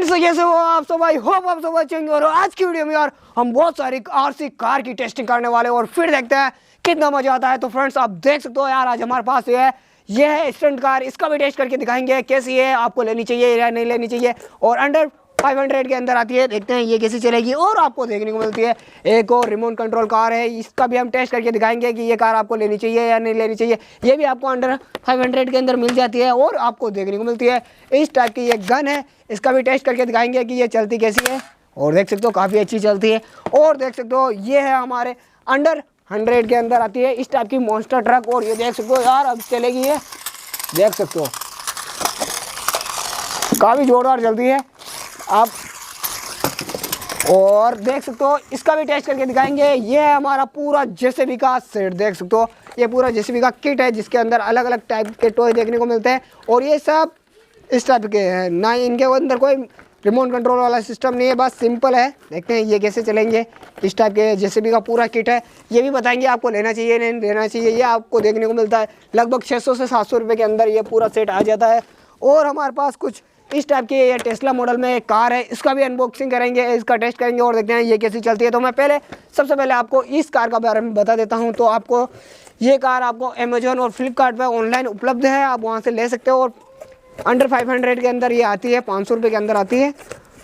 Friends कैसे हो आप सब? आई होप आप सब अच्छे होंगे। और आज की वीडियो में यार हम बहुत सारी आरसी कार की टेस्टिंग करने वाले और फिर देखते हैं कितना मजा आता है। तो फ्रेंड्स आप देख सकते हो यार, आज हमारे पास ये है स्टंट कार। इसका भी टेस्ट करके दिखाएंगे कैसी है, आपको लेनी चाहिए या नहीं लेनी चाहिए। और अंडर 500 के अंदर आती है, देखते हैं ये कैसी चलेगी। और आपको देखने को मिलती है एक और रिमोट कंट्रोल कार है, इसका भी हम टेस्ट करके दिखाएंगे कि ये कार आपको लेनी चाहिए या नहीं लेनी चाहिए। ये भी आपको अंडर 500 के अंदर मिल जाती है। और आपको देखने को मिलती है इस टाइप की ये गन है, इसका भी टेस्ट करके दिखाएंगे कि ये चलती कैसी है। और देख सकते हो काफ़ी अच्छी चलती है। और देख सकते हो ये है हमारे अंडर 100 के अंदर आती है इस टाइप की मॉन्स्टर ट्रक। और ये देख सकते हो यार अब चलेगी, ये देख सकते हो काफ़ी जोरदार चलती है आप। और देख सकते हो इसका भी टेस्ट करके दिखाएंगे। ये है हमारा पूरा जेसीबी का सेट, देख सकते हो ये पूरा जेसीबी का किट है जिसके अंदर अलग अलग टाइप के टॉय देखने को मिलते हैं। और ये सब इस टाइप के हैं ना, इनके अंदर कोई रिमोट कंट्रोल वाला सिस्टम नहीं है, बस सिंपल है। देखते हैं ये कैसे चलेंगे। इस टाइप के जेसीबी का पूरा किट है, ये भी बताएंगे आपको लेना चाहिए नहीं लेना चाहिए। ये आपको देखने को मिलता है लगभग 600 से 700 रुपये के अंदर ये पूरा सेट आ जाता है। और हमारे पास कुछ इस टाइप की ये टेस्ला मॉडल में एक कार है, इसका भी अनबॉक्सिंग करेंगे, इसका टेस्ट करेंगे और देखते हैं ये कैसी चलती है। तो मैं सबसे पहले आपको इस कार का बारे में बता देता हूँ। तो आपको ये कार आपको अमेजोन और फ्लिपकार्ट पर ऑनलाइन उपलब्ध है, आप वहाँ से ले सकते हो। और अंडर 500 के अंदर ये आती है, 500 रुपये के अंदर आती है।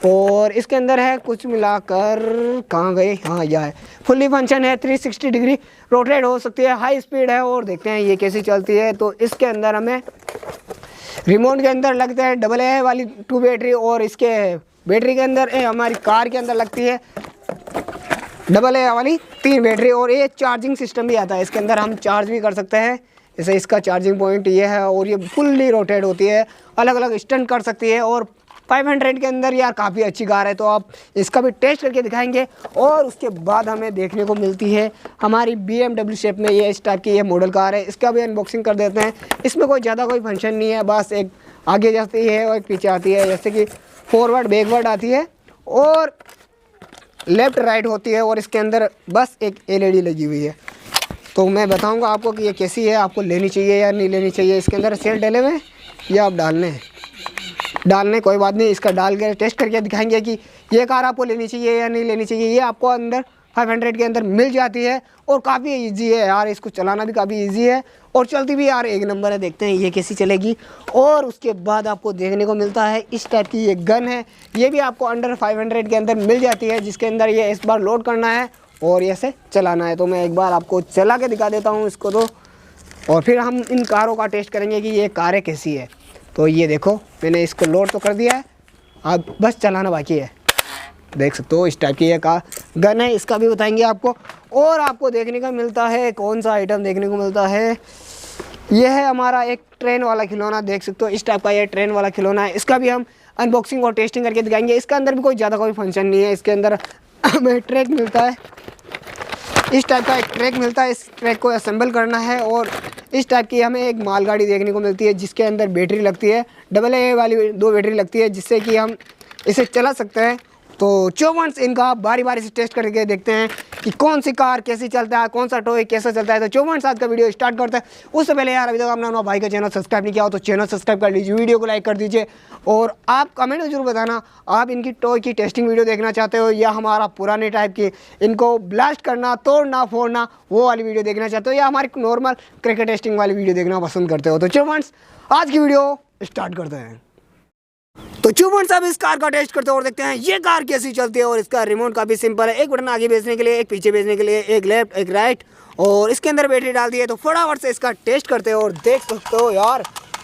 और इसके अंदर है कुछ मिलाकर, कहाँ गई, हाँ यह है फुल्ली फंक्शन है, 360 डिग्री रोटेट हो सकती है, हाई स्पीड है। और देखते हैं ये कैसी चलती है। तो इसके अंदर हमें रिमोट के अंदर लगते हैं AA वाली 2 बैटरी, और इसके बैटरी के अंदर हमारी कार के अंदर लगती है AA वाली 3 बैटरी। और ये चार्जिंग सिस्टम भी आता है, इसके अंदर हम चार्ज भी कर सकते हैं। जैसे इसका चार्जिंग पॉइंट ये है, और ये फुल्ली रोटेट होती है, अलग अलग स्टंट कर सकती है। और 500 के अंदर यार काफ़ी अच्छी कार है, तो आप इसका भी टेस्ट करके दिखाएंगे। और उसके बाद हमें देखने को मिलती है हमारी BMW शेप में ये इस टाइप की ये मॉडल कार है, इसका भी अनबॉक्सिंग कर देते हैं। इसमें कोई ज़्यादा कोई फंक्शन नहीं है, बस एक आगे जाती है और एक पीछे आती है, जैसे कि फॉरवर्ड बैकवर्ड आती है और लेफ़्ट राइट होती है। और इसके अंदर बस एक LED लगी हुई है। तो मैं बताऊँगा आपको कि ये कैसी है, आपको लेनी चाहिए या नहीं लेनी चाहिए। इसके अंदर सेल डले हुए या आप डालने कोई बात नहीं, इसका डाल के टेस्ट करके दिखाएंगे कि ये कार आपको लेनी चाहिए या नहीं लेनी चाहिए। ये आपको अंदर 500 के अंदर मिल जाती है और काफ़ी इजी है यार, इसको चलाना भी काफ़ी इजी है और चलती भी यार एक नंबर है। देखते हैं ये कैसी चलेगी। और उसके बाद आपको देखने को मिलता है इस टाइप की ये गन है, ये भी आपको अंडर 500 के अंदर मिल जाती है, जिसके अंदर ये इस बार लोड करना है और ऐसे चलाना है। तो मैं एक बार आपको चला के दिखा देता हूँ इसको, तो और फिर हम इन कारों का टेस्ट करेंगे कि ये कारें कैसी है। तो ये देखो मैंने इसको लोड तो कर दिया है, अब बस चलाना बाकी है। देख सकते हो इस टाइप की ये कार गन है, इसका भी बताएंगे आपको। और आपको देखने को मिलता है कौन सा आइटम देखने को मिलता है, ये है हमारा एक ट्रेन वाला खिलौना, देख सकते हो इस टाइप का ये ट्रेन वाला खिलौना है। इसका भी हम अनबॉक्सिंग और टेस्टिंग करके दिखाएंगे। इसके अंदर भी कोई ज़्यादा कोई फंक्शन नहीं है, इसके अंदर हमें ट्रैक मिलता है, इस टाइप का एक ट्रैक मिलता है, इस ट्रैक को असेंबल करना है। और इस टाइप की हमें एक मालगाड़ी देखने को मिलती है जिसके अंदर बैटरी लगती है, AA वाली 2 बैटरी लगती है, जिससे कि हम इसे चला सकते हैं। तो 54 इनका बारी बारी से टेस्ट करके देखते हैं कि कौन सी कार कैसी चलता है, कौन सा टॉय कैसा चलता है। तो 54 आज का वीडियो स्टार्ट करते हैं। उससे पहले यार अभी तक आपने भाई का चैनल सब्सक्राइब नहीं किया हो तो चैनल सब्सक्राइब कर लीजिए, वीडियो को लाइक कर दीजिए। और आप कमेंट में जरूर बताना आप इनकी टॉय की टेस्टिंग वीडियो देखना चाहते हो या हमारा पुराने टाइप की इनको ब्लास्ट करना, तोड़ना फोड़ना वो वाली वीडियो देखना चाहते हो, या हमारी नॉर्मल क्रिकेट टेस्टिंग वाली वीडियो देखना पसंद करते हो। तो 54 आज की वीडियो स्टार्ट करते हैं। तो 54 साहब इस कार का टेस्ट करते हैं और देखते हैं ये कार कैसी चलती है। और इसका रिमोट काफ़ी सिंपल है, एक बटन आगे भेजने के लिए, एक पीछे भेजने के लिए, एक लेफ्ट एक राइट, और इसके अंदर बैटरी डाल दी है। तो फटाफट से इसका टेस्ट करते हैं और देख सकते हो यार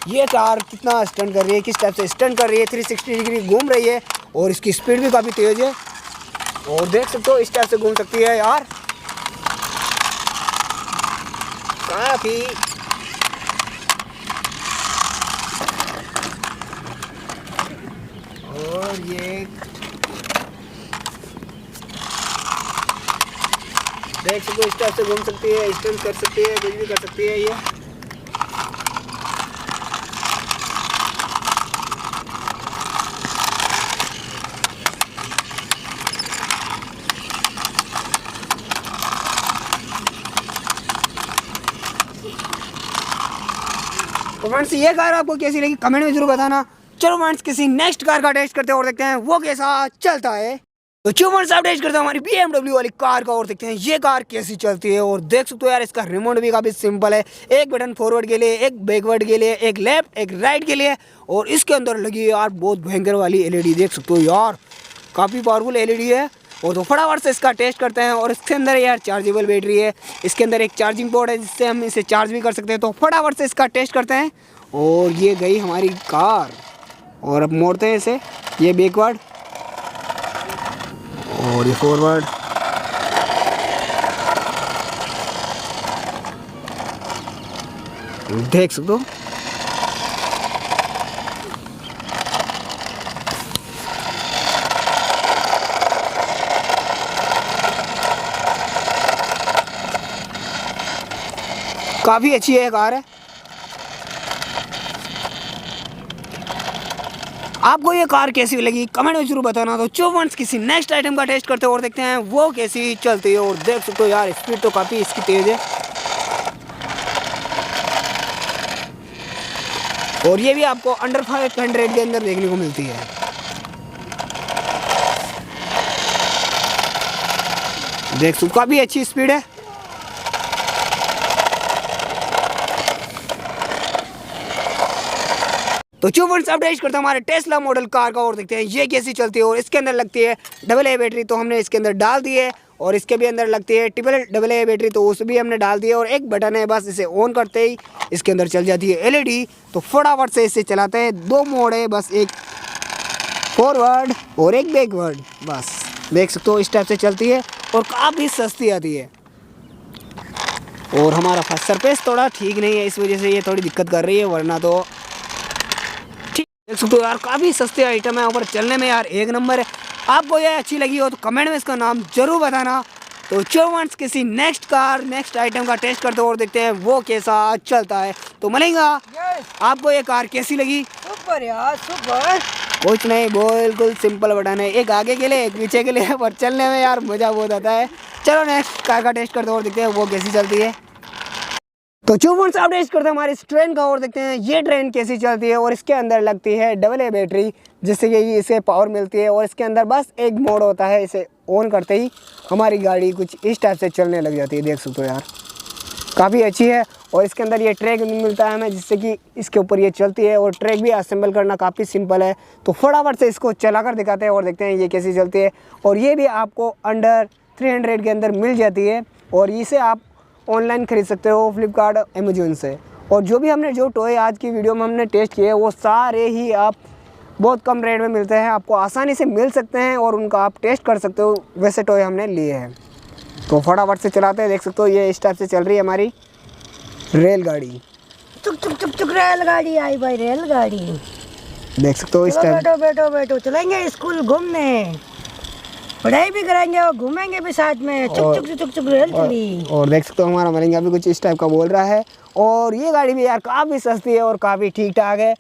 ये कार कितना स्टंट कर रही है, किस टाइप से स्टंट कर रही है, 360 डिग्री घूम रही है और इसकी स्पीड भी काफ़ी तेज है। और देख सकते हो इस टाइप से घूम सकती है यार काफ़ी। और ये देख सकते हो इस टाइप से घूम सकती है, स्टंट कर सकती है, कुछ भी कर सकती है ये। तो फ्रेंड्स ये कार आपको कैसी लगी कमेंट में जरूर बताना। चलो फ्रेंड्स किसी नेक्स्ट कार का टेस्ट करते हैं और देखते हैं वो कैसा चलता है। तो चलो फ्रेंड्स आप टेस्ट करते हैं हमारी BMW वाली कार का और देखते हैं ये कार कैसी चलती है। और देख सकते हो यार इसका रिमोट भी काफ़ी सिंपल है, एक बटन फॉरवर्ड के लिए, एक बैकवर्ड के लिए, एक लेफ्ट एक राइट के लिए। और इसके अंदर लगी है यार बहुत भयंकर वाली LED, देख सकते हो यार काफ़ी पावरफुल LED है। और तो फटाफट से इसका टेस्ट करते हैं। और इसके अंदर यार चार्जेबल बैटरी है, इसके अंदर एक चार्जिंग पोर्ट है जिससे हम इसे चार्ज भी कर सकते हैं। तो फटाफट से इसका टेस्ट करते हैं। और ये गई हमारी कार और अब मोड़ते हैं इसे, ये बैकवर्ड और ये फॉरवर्ड। देख सकते हो काफ़ी अच्छी है कार है। आपको ये कार कैसी लगी कमेंट में जरूर बताना। तो चलो फ्रेंड्स किसी नेक्स्ट आइटम का टेस्ट करते हैं और देखते हैं वो कैसी चलती है। और देख सकते हो यार स्पीड तो काफ़ी इसकी तेज़ है। और ये भी आपको अंडर 500 के अंदर देखने को मिलती है। देख सकते हो काफ़ी अच्छी स्पीड है। तो चलो फ्रेंड्स अब टेस्ट करते हैं हमारे टेस्ला मॉडल कार का और देखते हैं ये कैसी चलती है। और इसके अंदर लगती है AA बैटरी, तो हमने इसके अंदर डाल दी है। और इसके भी अंदर लगती है AA बैटरी, तो उस भी हमने डाल दी है। और एक बटन है बस, इसे ऑन करते ही इसके अंदर चल जाती है LED। तो फटाफट से इसे चलाते हैं। 2 मोड है बस, एक फॉरवर्ड और एक बैकवर्ड, बस देख सकते हो इस टाइप से चलती है। और काफ़ी सस्ती आती है। और हमारा फर्स्ट सरफेस थोड़ा ठीक नहीं है, इस वजह से ये थोड़ी दिक्कत कर रही है, वरना तो देख सकते हो यार काफ़ी सस्ते आइटम है। ऊपर चलने में यार एक नंबर है। आपको ये अच्छी लगी हो तो कमेंट में इसका नाम जरूर बताना। तो चलो फ्रेंड्स किसी नेक्स्ट आइटम का टेस्ट करते हो और देखते हैं वो कैसा चलता है। तो मिलेगा आपको ये कार कैसी लगी। सुपर यार सुपर। कुछ नहीं, बिल्कुल सिंपल बटन है, एक आगे के लिए एक पीछे के लिए, पर चलने में यार मज़ा बहुत आता है। चलो नेक्स्ट कार का टेस्ट करते हो और देखते हैं वो कैसी चलती है। तो चलो फ्रेंड्स आप टेस्ट करते हैं हमारी इस ट्रेन का और देखते हैं ये ट्रेन कैसी चलती है। और इसके अंदर लगती है AA बैटरी, जिससे कि इसे पावर मिलती है। और इसके अंदर बस एक मोड होता है, इसे ऑन करते ही हमारी गाड़ी कुछ इस टाइप से चलने लग जाती है। देख सकते हो यार काफ़ी अच्छी है। और इसके अंदर ये ट्रैक मिलता है हमें, जिससे कि इसके ऊपर ये चलती है। और ट्रैक भी असेंबल करना काफ़ी सिंपल है। तो फटाफट से इसको चला कर दिखाते हैं और देखते हैं ये कैसी चलती है। और ये भी आपको अंडर 300 के अंदर मिल जाती है। और इसे आप ऑनलाइन खरीद सकते हो फ्लिपकार्ट अमेजोन से। और जो भी हमने जो टॉय आज की वीडियो में हमने टेस्ट किए वो सारे ही आप बहुत कम रेट में मिलते हैं, आपको आसानी से मिल सकते हैं और उनका आप टेस्ट कर सकते हो। वैसे टॉय हमने लिए हैं। तो फटाफट से चलाते हैं। देख सकते हो ये इस टाइप से चल रही है हमारी रेलगाड़ी। चुक चुक चुक चुक रेलगाड़ी आई भाई, रेलगाड़ी देख सकते हो इस टाइप। बैठो बैठो बैठो, चलेंगे स्कूल घूमने, पढ़ाई भी करेंगे और घूमेंगे भी साथ में। चुक चुक चुक चुक रेल चली। और देख सकते हो हमारा मलिंगा भी कुछ इस टाइप का बोल रहा है। और ये गाड़ी भी यार काफ़ी सस्ती है और काफ़ी ठीक ठाक है,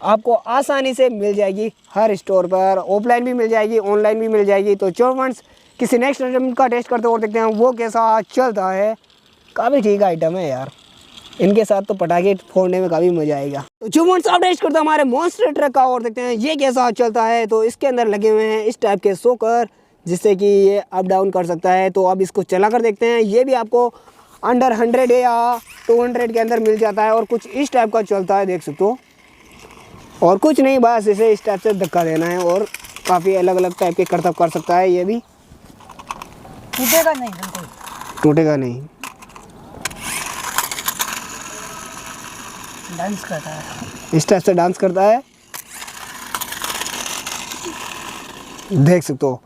आपको आसानी से मिल जाएगी हर स्टोर पर। ऑफलाइन भी मिल जाएगी, ऑनलाइन भी मिल जाएगी। तो चलो फ्रेंड्स किसी नेक्स्ट आइटम का टेस्ट करते और देखते हैं वो कैसा चलता है। काफ़ी ठीक आइटम है यार, इनके साथ तो पटाखे फोड़ने में काफ़ी मज़ा आएगा। तो जो फ्रेंड्स आप टेस्ट करते हैं हमारे मॉन्स्टर ट्रक का और देखते हैं ये कैसा चलता है। तो इसके अंदर लगे हुए हैं इस टाइप के सोकर, जिससे कि ये अप डाउन कर सकता है। तो अब इसको चला कर देखते हैं। ये भी आपको अंडर 100 या 200 के अंदर मिल जाता है। और कुछ इस टाइप का चलता है, देख सकते हो। और कुछ नहीं, बस इसे इस टाइप से धक्का देना है और काफ़ी अलग अलग टाइप के करतब कर सकता है। ये भी टूटेगा नहीं, बिल्कुल टूटेगा नहीं। डांस करता है, इस टाइप से डांस करता है, देख सकते हो।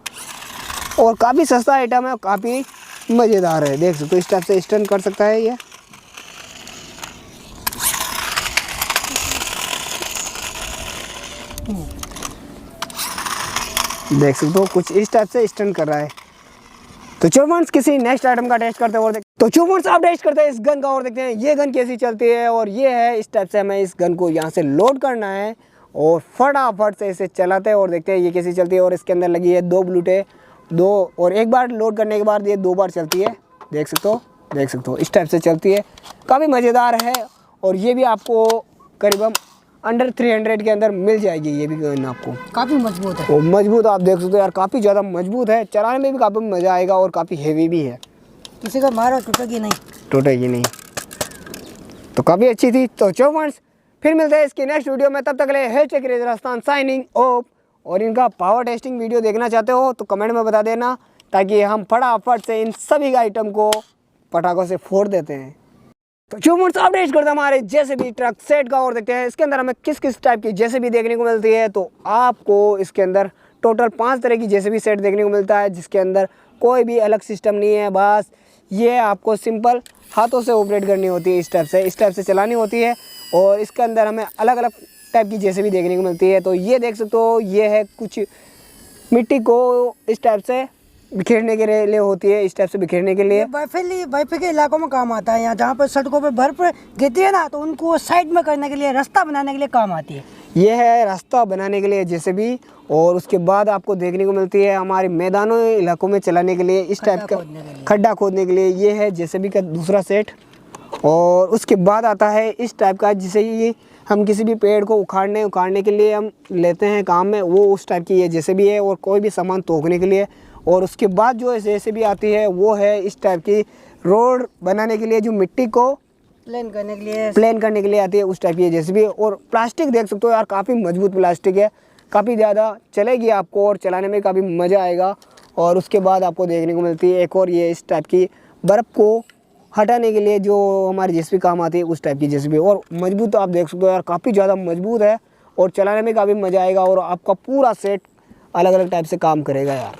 और काफ़ी सस्ता आइटम है, काफ़ी मज़ेदार है। देख सकते हो इस टाइप से स्टंट कर सकता है ये। देख सकते हो कुछ इस टाइप से स्टंट कर रहा है। तो चलो फ्रेंड्स किसी नेक्स्ट आइटम का टेस्ट करते हैं और तो चलो फ्रेंड्स आप टेस्ट करते हैं इस गन का और देखते हैं ये गन कैसी चलती है। और ये है इस टाइप से हमें इस गन को यहाँ से लोड करना है और फटाफट से इसे चलाते हैं और देखते हैं ये कैसी चलती है। और इसके अंदर लगी है 2 ब्लूटूथ, 2 और एक बार लोड करने के बाद ये 2 बार चलती है। देख सकते हो इस टाइप से चलती है, काफ़ी मज़ेदार है। और ये भी आपको करीबन अंडर 300 के अंदर मिल जाएगी ये भी गन आपको। काफ़ी मजबूत है। वो मजबूत आप देख सकते हो यार, काफ़ी ज़्यादा मजबूत है, चलाने में भी काफ़ी मज़ा आएगा और काफ़ी हेवी भी है। किसी का मारा टूटेगी नहीं। टूटेगी नहीं। तो काफ़ी अच्छी थी। तो चलो फ्रेंड्स, फिर मिलते हैं इसकी नेक्स्ट वीडियो में, तब तक के लिए है चेक राजस्थान साइनिंग ऑफ। और इनका पावर टेस्टिंग वीडियो देखना चाहते हो तो कमेंट में बता देना, ताकि हम फटाफट से इन सभी आइटम को पटाखों से फोड़ देते हैं। तो जो फ्रेंड्स अपडेट करते हैं हमारे JCB ट्रक सेट का, और देखते हैं इसके अंदर हमें किस किस टाइप की JCB देखने को मिलती है। तो आपको इसके अंदर टोटल 5 तरह की JCB सेट देखने को मिलता है, जिसके अंदर कोई भी अलग सिस्टम नहीं है। बस ये आपको सिंपल हाथों से ऑपरेट करनी होती है, इस टाइप से चलानी होती है। और इसके अंदर हमें अलग अलग टाइप की JCB देखने को मिलती है। तो ये देख सकते हो, ये है कुछ मिट्टी को इस टाइप से बिखेरने के लिए होती है, इस टाइप से बिखेरने के लिए। बर्फीले के इलाकों में काम आता है। यहाँ जहाँ पर सड़कों पर बर्फ गिरती है ना, तो उनको साइड में करने के लिए, रास्ता बनाने के लिए काम आती है। ये है रास्ता बनाने के लिए JCB। और उसके बाद आपको देखने को मिलती है हमारे मैदानों इलाकों में चलाने के लिए, इस टाइप का खड्डा खोदने के लिए। ये है JCB का दूसरा सेट। और उसके बाद आता है इस टाइप का, जिसे ये हम किसी भी पेड़ को उखाड़ने के लिए हम लेते हैं काम में, वो उस टाइप की ये JCB है। और कोई भी सामान तोड़ने के लिए। और उसके बाद जो JCB आती है वो है इस टाइप की, रोड बनाने के लिए, जो मिट्टी को प्लेन करने के लिए आती है, उस टाइप की JCB। और प्लास्टिक देख सकते हो यार, काफ़ी मजबूत प्लास्टिक है, काफ़ी ज़्यादा चलेगी आपको और चलाने में काफ़ी मज़ा आएगा। और उसके बाद आपको देखने को मिलती है एक और, ये इस टाइप की बर्फ़ को हटाने के लिए जो हमारी JCB काम आती है, उस टाइप की JCB। और मजबूत तो आप देख सकते हो यार, काफ़ी ज़्यादा मजबूत है और चलाने में काफ़ी मज़ा आएगा। और आपका पूरा सेट अलग अलग टाइप से काम करेगा यार,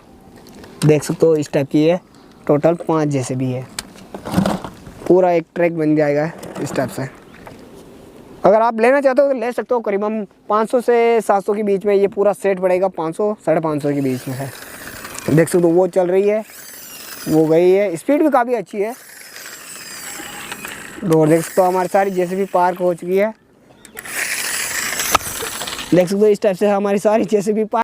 देख सकते हो इस टाइप की है। टोटल 5 JCB है, पूरा एक ट्रैक बन जाएगा इस टाइप से। अगर आप लेना चाहते हो तो ले सकते हो, करीबन 500 से 700 के बीच में ये पूरा सेट पड़ेगा, 500 550 के बीच में है। देख सकते हो वो चल रही है, वो गई है, स्पीड भी काफ़ी अच्छी है। और देख सकते हो हमारी सारी JCB पार्क हो चुकी है, देख सकते हो इस टाइप से हमारी सारी JCB पार्क